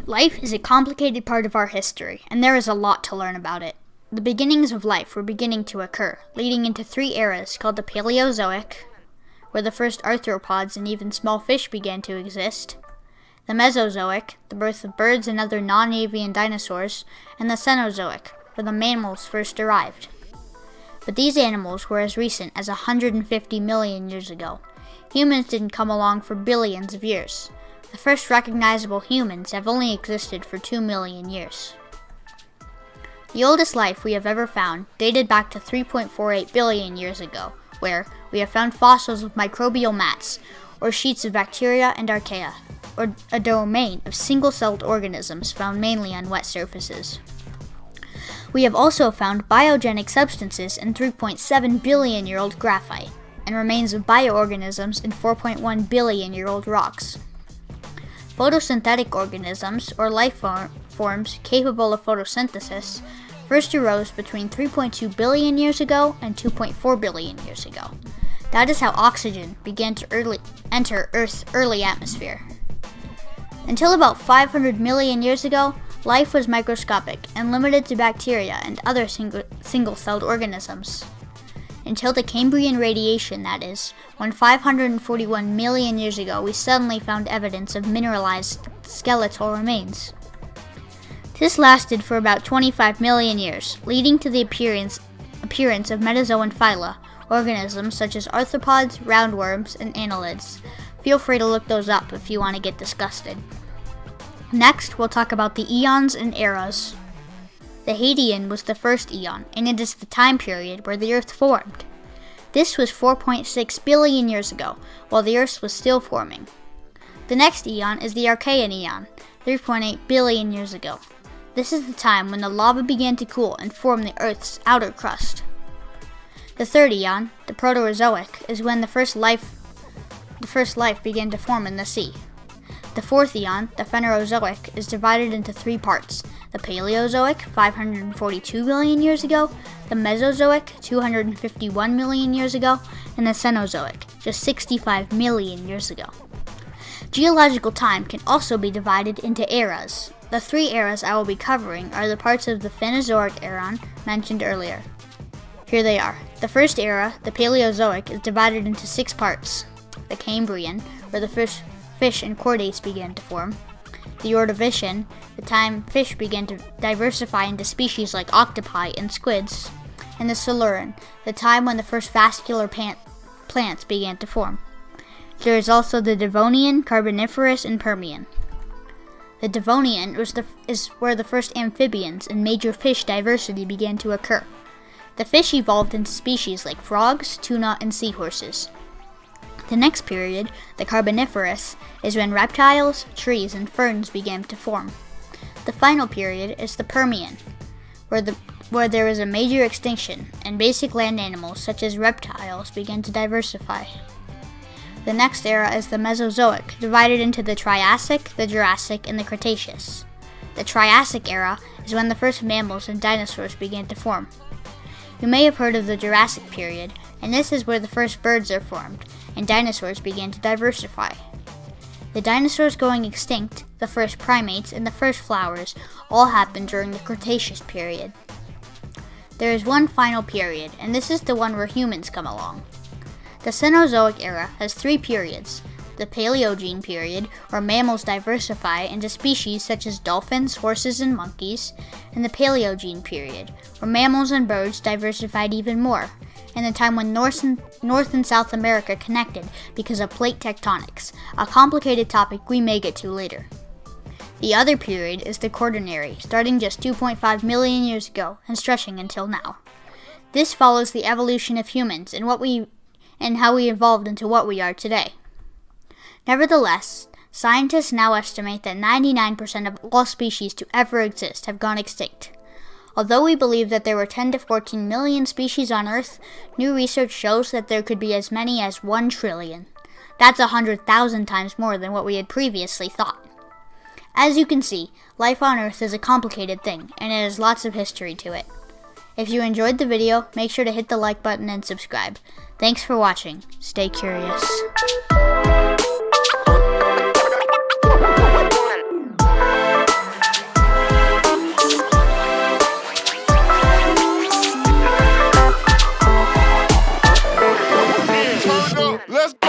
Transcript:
Life is a complicated part of our history, and there is a lot to learn about it. The beginnings of life were beginning to occur, leading into 3 eras called the Paleozoic, where the first arthropods and even small fish began to exist, the Mesozoic, the birth of birds and other non-avian dinosaurs, and the Cenozoic, where the mammals first arrived. But these animals were as recent as 150 million years ago. Humans didn't come along for billions of years. The first recognizable humans have only existed for 2 million years. The oldest life we have ever found dated back to 3.48 billion years ago, where we have found fossils of microbial mats, or sheets of bacteria and archaea, or a domain of single-celled organisms found mainly on wet surfaces. We have also found biogenic substances in 3.7 billion-year-old graphite, and remains of bioorganisms in 4.1 billion-year-old rocks. Photosynthetic organisms, or life forms capable of photosynthesis, first arose between 3.2 billion years ago and 2.4 billion years ago. That is how oxygen began to enter Earth's early atmosphere. Until about 500 million years ago, life was microscopic and limited to bacteria and other single-celled organisms. Until the Cambrian radiation, that is, when 541 million years ago we suddenly found evidence of mineralized skeletal remains. This lasted for about 25 million years, leading to the appearance of metazoan phyla, organisms such as arthropods, roundworms, and annelids. Feel free to look those up if you want to get disgusted. Next, we'll talk about the eons and eras. The Hadean was the first eon, and it is the time period where the Earth formed. This was 4.6 billion years ago, while the Earth was still forming. The next eon is the Archean eon, 3.8 billion years ago. This is the time when the lava began to cool and form the Earth's outer crust. The third eon, the Proterozoic, is when the first life began to form in the sea. The fourth eon, the Phanerozoic, is divided into 3 parts: the Paleozoic, 542 million years ago, the Mesozoic, 251 million years ago, and the Cenozoic, just 65 million years ago. Geological time can also be divided into eras. The 3 eras I will be covering are the parts of the Cenozoic Era mentioned earlier. Here they are. The first era, the Paleozoic, is divided into 6 parts: the Cambrian, where the first fish and chordates began to form; the Ordovician, the time fish began to diversify into species like octopi and squids; and the Silurian, the time when the first vascular plants began to form. There is also the Devonian, Carboniferous, and Permian. The Devonian is where the first amphibians and major fish diversity began to occur. The fish evolved into species like frogs, tuna, and seahorses. The next period, the Carboniferous, is when reptiles, trees, and ferns began to form. The final period is the Permian, where there is a major extinction, and basic land animals such as reptiles began to diversify. The next era is the Mesozoic, divided into the Triassic, the Jurassic, and the Cretaceous. The Triassic Era is when the first mammals and dinosaurs began to form. You may have heard of the Jurassic period, and this is where the first birds are formed, and dinosaurs began to diversify. The dinosaurs going extinct, the first primates, and the first flowers all happened during the Cretaceous period. There is one final period, and this is the one where humans come along. The Cenozoic Era has 3 periods: the Paleogene period, where mammals diversify into species such as dolphins, horses, and monkeys; and the Paleogene period, where mammals and birds diversified even more, and the time when North and South America connected because of plate tectonics, a complicated topic we may get to later. The other period is the Quaternary, starting just 2.5 million years ago and stretching until now. This follows the evolution of humans and how we evolved into what we are today. Nevertheless, scientists now estimate that 99% of all species to ever exist have gone extinct. Although we believe that there were 10 to 14 million species on Earth, new research shows that there could be as many as 1 trillion. That's 100,000 times more than what we had previously thought. As you can see, life on Earth is a complicated thing, and it has lots of history to it. If you enjoyed the video, make sure to hit the like button and subscribe. Thanks for watching. Stay curious. Let's go.